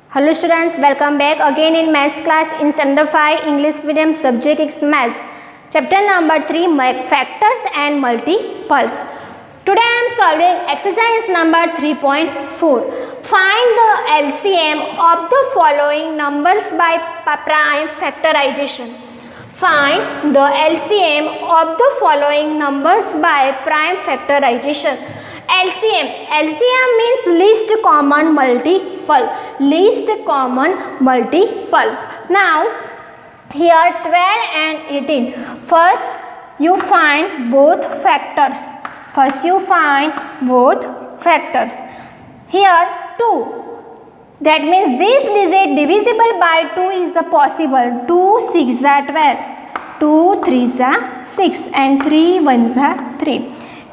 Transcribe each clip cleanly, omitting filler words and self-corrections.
Hello students, welcome back again in maths class in standard 5 English medium subject is maths. Chapter number 3 factors and multiples. Today I am solving exercise number 3.4. Find the LCM of the following numbers by prime factorization. Find the LCM of the following numbers by prime factorization. LCM means least common multiple. Least common multiple. Now here 12 and 18. First you find both factors. Here 2. That means this digit divisible by 2 is the possible. 2 6 are 12. 2 3 are 6 and 3 1 are 3.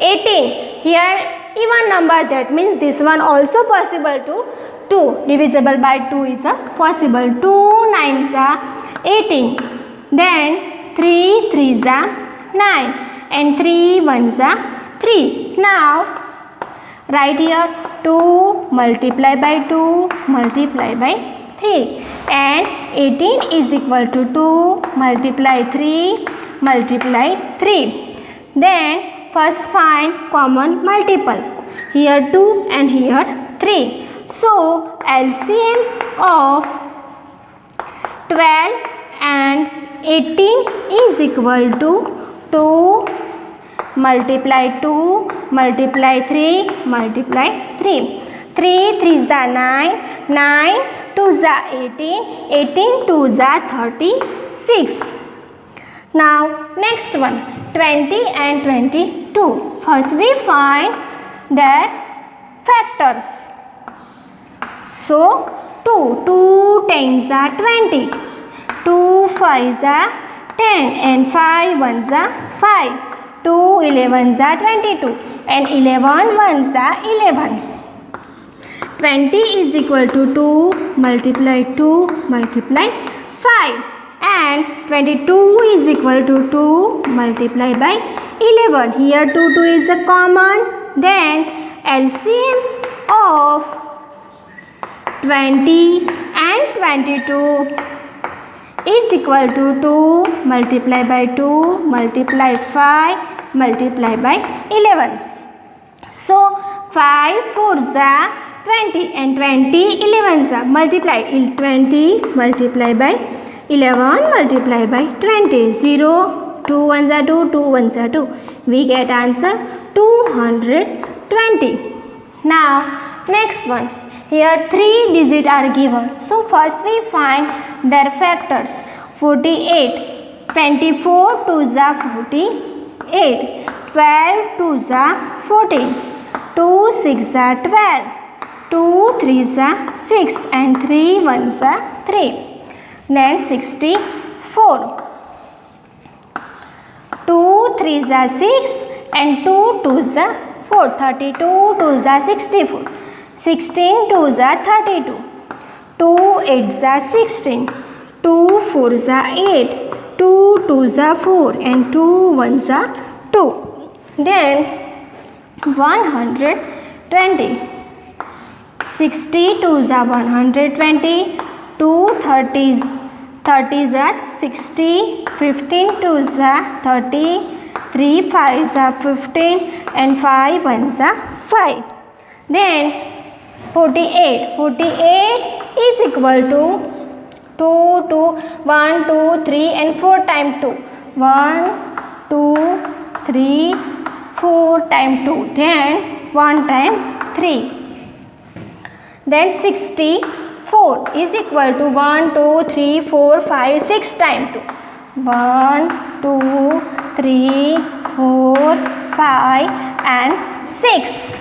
18. Here even number, that means this one also possible to 2 divisible by 2 is a possible. 2 9s are 18. Then 3 3s are 9 and 3 1s are 3. Now write here 2 multiply by 2 multiply by 3 and 18 is equal to 2 multiply 3 multiply 3. Then first find common multiple. Here 2 and here 3. So LCM of 12 and 18 is equal to 2 multiply 2 multiply 3 multiply 3. 3 3s are 9. 9 2s are 18. 18 2s are 36. Now next one 20 and 22. First we find their factors. So 2 10s are 20. 2 5s are 10 and 5 1s are 5. 2 11s are 22 and 11 1s are 11. 20 is equal to 2 multiply 2 multiply 5 and 22 is equal to 2 multiply by 11. Here 2 is a common. Then LCM of 20 and 22 is equal to 2 multiply by 2 multiply 5 multiply by 11. So 5 4s are 20 and 20 11s are multiply 20 multiply by 11 multiply by 20. 0 2 1s are 2 2 1s are 2. We get answer 220. Now next one. Here 3 digits are given. So first we find their factors. 48. 24 2s are 48. 12 2s are 14. 2 6 are 12. 2 3s are 6 and 3 1s are 3. Then 64. 2 3s are 6 and 2 2s are 4. 32 2s are 64. 16 2s are 32. 2 8s are 16. 2 4s are 8. 2 2s are 4 and 2 1s are 2. Then 120. 60 2s are 120. 2 30s are 60. 15 2s are 30. 3 5s are 15 and 5 1s are 5. Then 48 is equal to 1 2 3 and 4 times 2. 1 2 3 4 times 2. Then 1 times 3. Then 64 is equal to 1 2 3 4 5 6 times 2. 1 2 3 4 5 and 6.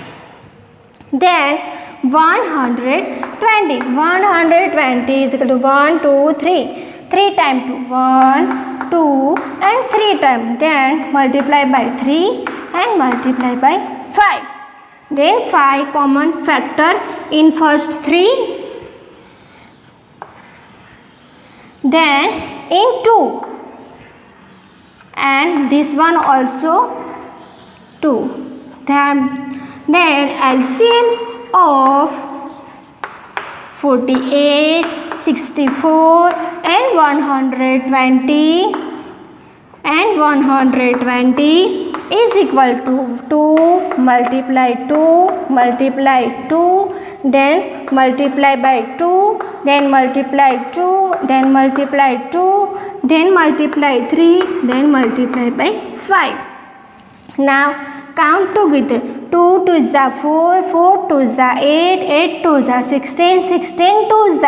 Then 120 is equal to 1 2 3. 3 times 2. 1 2 and 3 times. Then multiply by 3 and multiply by 5. Then 5 common factor in first 3. Then in 2. And this one also 2. Then LCM of 48, 64 and 120 and 120 is equal to 2 multiply 2 multiply 2 then multiply by 2 then multiply 2 then multiply 2 then multiply 3 then multiply by 5. Now count together. 2 2 is 4, 4 2 is 8, 8 2 is 16, 16 2 is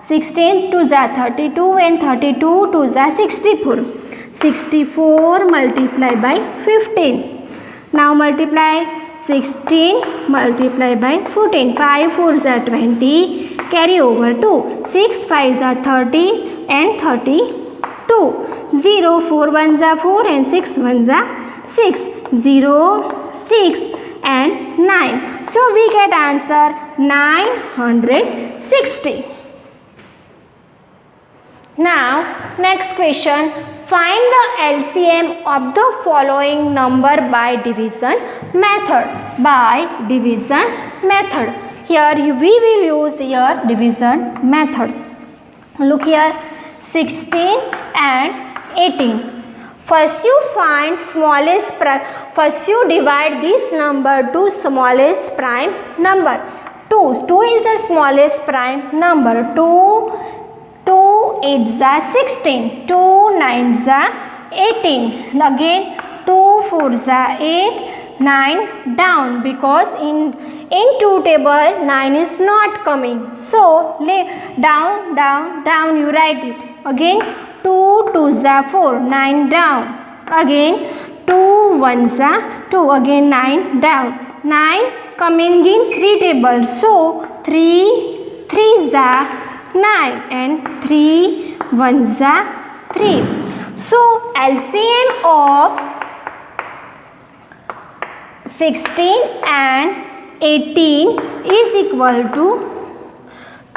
16 2 is 32 and 32 2 is 64. 64 multiply by 15. Now multiply 16 multiply by 14. 5 4 is 20. Carry over 2. 6 5 is 30 and 32. 0 4 1 is 4 and 6 1 is 6. 0 6 and 9. So we get answer 960. Now next question. Find the LCM of the following number by division method. By division method. Here we will use your division method. Look here, 16 and 18. First you find smallest first you divide this number to smallest prime number. 2. 2 is the smallest prime number. 2 8s are 16, 2 9s are 18. Again 2 4s are 8, 9 down because in 2 table 9 is not coming. So down down down you write it. Again 2 2s are 4, 9 down. Again 2 1s are 2, again 9 down. 9 coming in 3 tables. So 3 3s are 9 and 3 1s are 3. So LCM of 16 and 18 is equal to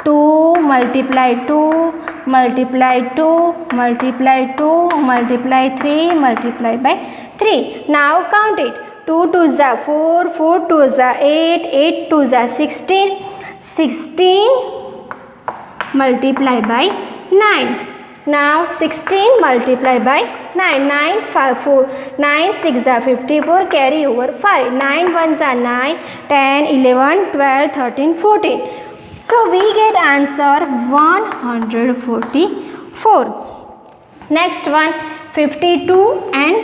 2 multiply 2 multiply 2 multiply 2 multiply 3 multiply by 3. Now count it. 2 2s are 4, 4 2s are 8, 8 2s are 16, 16 multiply by 9. Now 16 multiply by 9. 9 5 4 9 6 are 54. Carry over 5. 9 1s are 9, 10 11 12 13 14. So we get answer 144. Next one, 52 and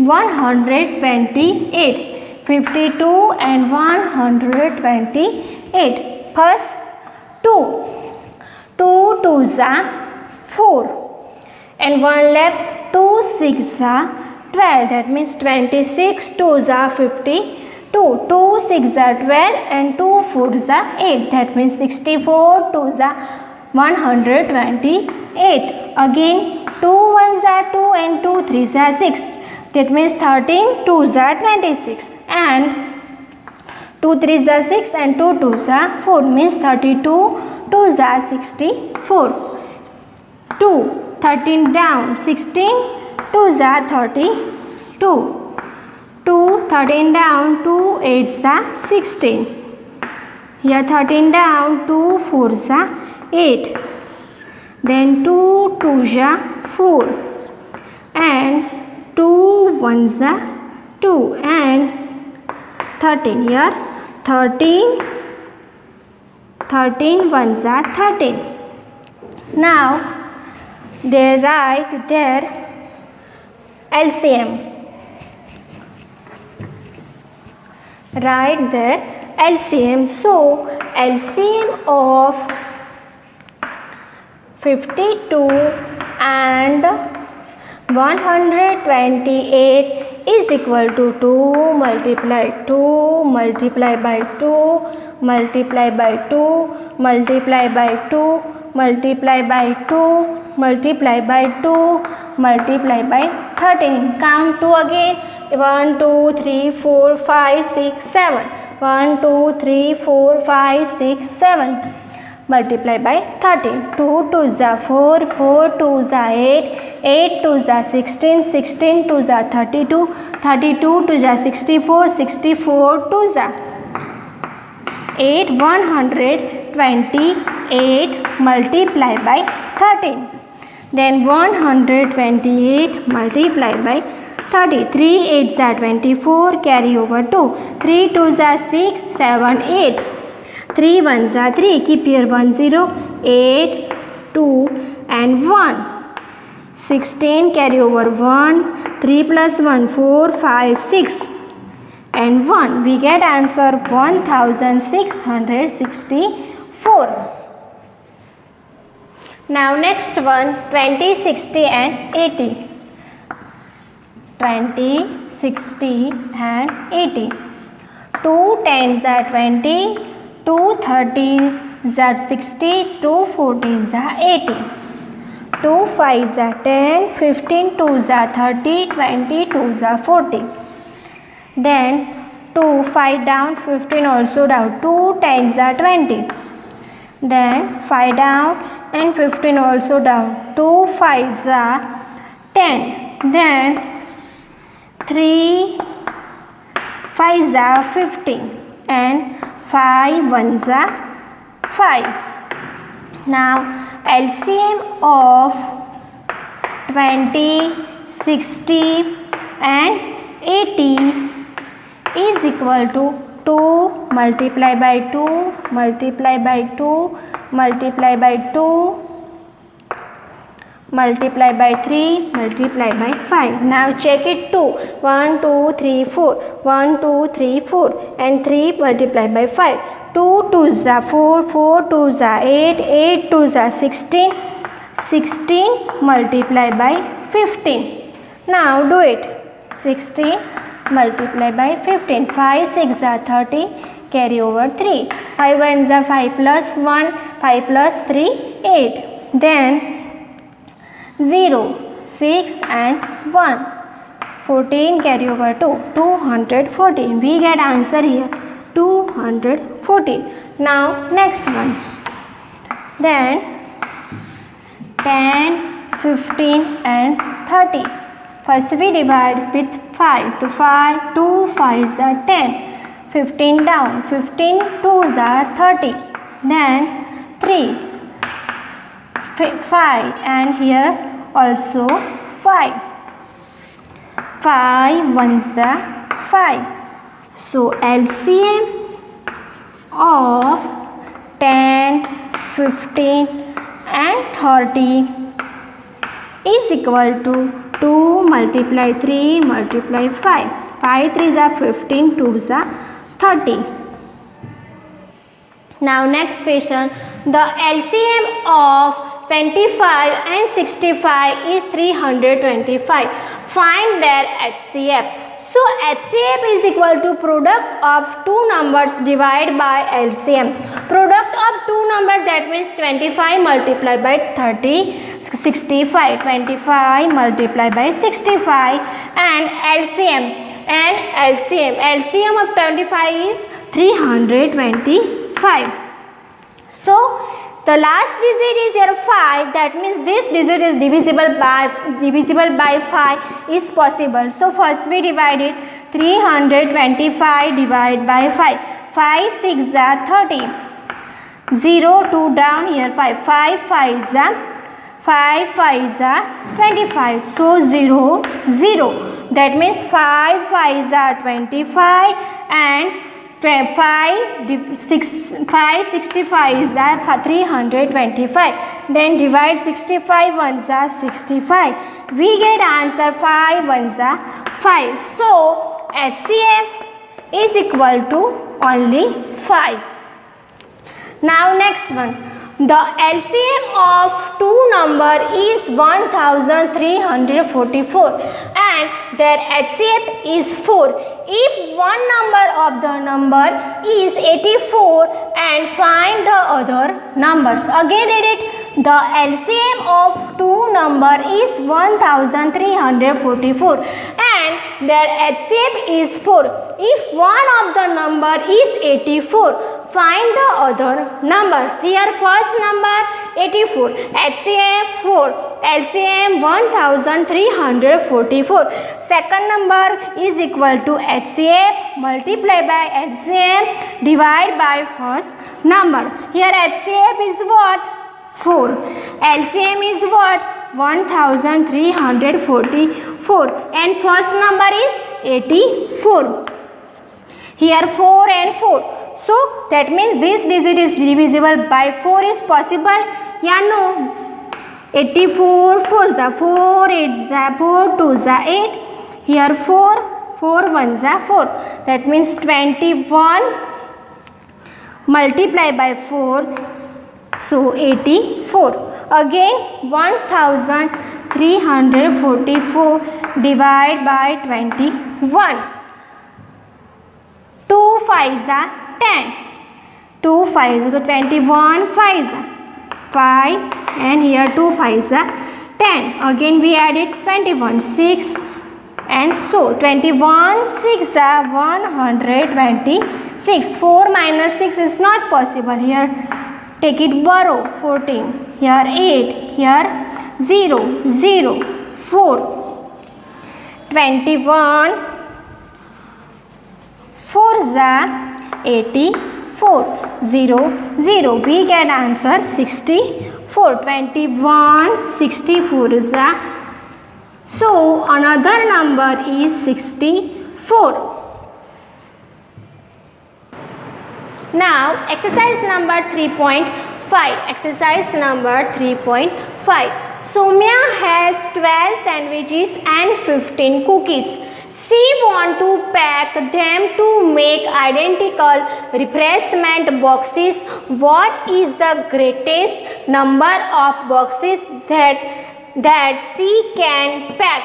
128. 52 and 128. First 2. 2 2s are 4 and 1 left. 2 6 are 12, that means 26. 2s are 52. 2 6 are 12 and 2 4s are 8, that means 64. 2s are 128. Again 2 1s are 2 and 2 3s are 6, that means 13. 2s are 26 and 2 3s are 6 and 2 2s are 4, means 32. 2s are 64. 2 13 down. 16 2s are 32. 2 13 down. 2 8s are 16. Here 13 down. 2 4s are 8. Then 2 2s are 4 and 2 1s are 2 and 13. Here 13 1s are 13. Now they write their LCM. Write their LCM. So LCM of 52 and 128 is equal to 2 multiply 2 multiply by 2 multiply by 2 multiply by 2 multiply by 2 multiply by 2 multiply by 13. Count 2 again. 1 2 3 4 5 6 7. 1 2 3 4 5 6 7. Multiply by 13. 2 2s are 4, 4 2s are 8, 8 2s are 16, 16 2s are 32, 32 2s are 64, 64 2s are 8, 128. 8 multiplied by 13. Then 128 multiplied by 30. 3 8s are 24, carry over 2. 3 2s are 6, 7, 8. 3 1s are 3, keep here 1 0, 8, 2 and 1. 16, carry over 1, 3 plus 1, 4, 5, 6 and 1. We get answer 1664. Now next one, 20, 60 and 80. 20, 60 and 80. 2 10s are 20, 2 30s are 60, 2 40s are 80. 2 5s are 10, 15 2s are 30, 20 2s are 40. Then 2 5 down, 15 also down, 2 10s are 20. Then 5 down and 15 also down, 2 5s are 10. Then 3 5s are 15 and 5 1s are 5. Now LCM of 20, 60 and 80 is equal to 2 multiply by 2 multiply by 2 multiply by 2 multiply by 3 multiply by 5. Now check it 2. 1 2 3 4, 1 2 3 4 and 3 multiply by 5. 2 2s are 4, 4 2s are 8, 8 2s are 16, 16 multiply by 15. Now do it. 16 multiply by 15. 5 6 are 30, carry over 3. 5 1s are 5 plus 1, 5 plus 3, 8. Then 0, 6 and 1. 14 carry over 2, 214. We get answer here 214. Now next one. Then 10, 15 and 30. First we divide with 5. To 5, 2 5s are 10. 15 down, 15 2s are 30. Then 3, 5 and here also 5. 5 1s are 5. So LCM of 10, 15 and 30 is equal to 2 multiply 3 multiply 5. 5 3s are 15, 2s are 30. Now next question. The LCM of 25 and 65 is 325. Find their HCF. So HCF is equal to product of two numbers divided by LCM. Product of two numbers, that means 25 multiplied by 30, 65. 25 multiplied by 65 and LCM. LCM of 25 is 325. So the last digit is here 5. That means this digit is divisible by 5 is possible. So first we divide it. 325 divided by 5. 5 6 are 30. 0 2 down here 5. 5 5s are 25. So 0 0. That means 5 5s are 25 and 5 65 is that 325. Then divide 65 ones are 65. We get answer 5 ones are 5. So HCF is equal to only 5. Now next one. The LCM of two number is 1344 and their HCF is 4. If one number of the number is 84 and find the other numbers. Again read it. The LCM of two number is 1344 and their HCF is 4. If one of the number is 84, find the other numbers. Here first number 84. HCF 4. LCM 1344. Second number is equal to HCF multiplied by LCM divided by first number. Here HCF is what? 4. LCM is what? 1344 and first number is 84. Here 4 and 4. So that means this digit is divisible by 4 is possible. Yeah, no. 84 4 is 4, 8 is 4, 2 is 8. Here 4, 4 1 is 4. That means 21 multiplied by 4. So 84. Again 1344 divided by 21. 2 5s are 10. 2 5s so 21 5s are 5 and here 2 5s are 10. Again we added 21 6 and so 21 6 are 126. 4 minus 6 is not possible. Here take it borrow 14. Here 8. Here 0 0 4. 21 4s are 84. 0 0. We get answer 64. 21 64 is a. So another number is 64. Now exercise number 3.5. Exercise number 3.5. Soumya has 12 sandwiches and 15 cookies. She wants to pack them to make identical refreshment boxes. What is the greatest number of boxes that she can pack?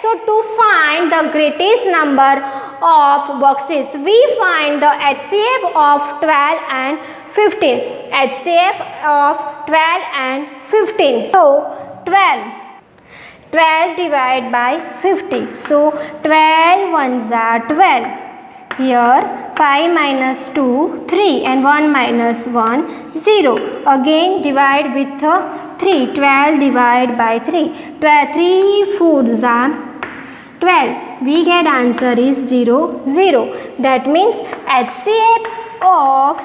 So to find the greatest number of boxes, we find the HCF of 12 and 15. HCF of 12 and 15. So 12 divided by 50. So 12 ones are 12. Here 5 minus 2 3 and 1 minus 1 0. Again divide with 3. 12 divided by 3. 3 4s are 12. We get answer is 0 0. That means HCF of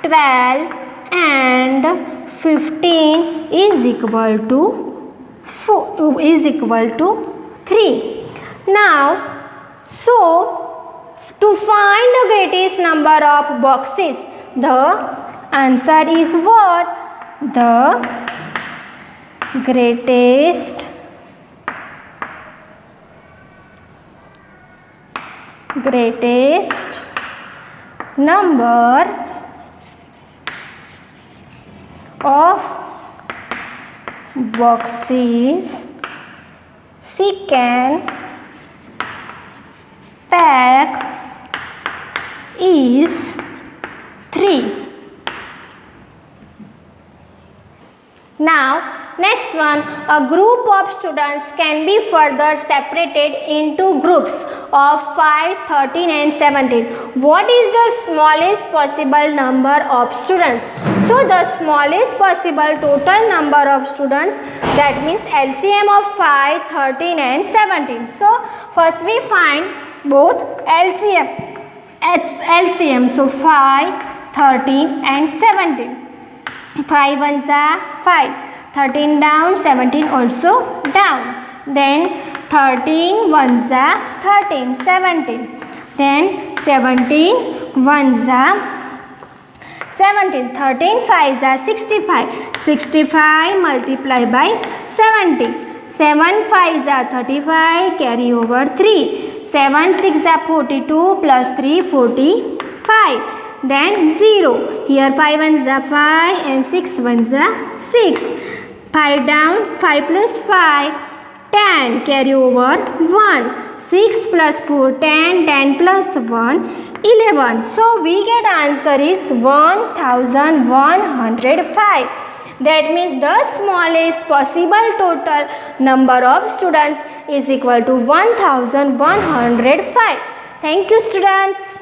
12 and 15 is equal to 3. Now, so to find the greatest number of boxes, the answer is what? The greatest number of boxes she can pack is 3. Now next one, a group of students can be further separated into groups of 5, 13 and 17. What is the smallest possible number of students? So the smallest possible total number of students, that means LCM of 5, 13 and 17. So first we find both LCM. So 5, 13 and 17. 5 ones are 5. 13 down, 17 also down. Then 13 ones are 13, 17. Then 17 ones are 17. 13 5s are 65. 65 multiplied by 70. 7 5s are 35. Carry over 3. 7 6 are 42 plus 3 45. Then 0. Here 5 ones are 5 and 6 ones are 6. 5 down, 5 plus 5, 10. Carry over 1. 6 plus 4, 10. 10 plus 1, 11. So we get answer is 1105. That means the smallest possible total number of students is equal to 1105. Thank you, students.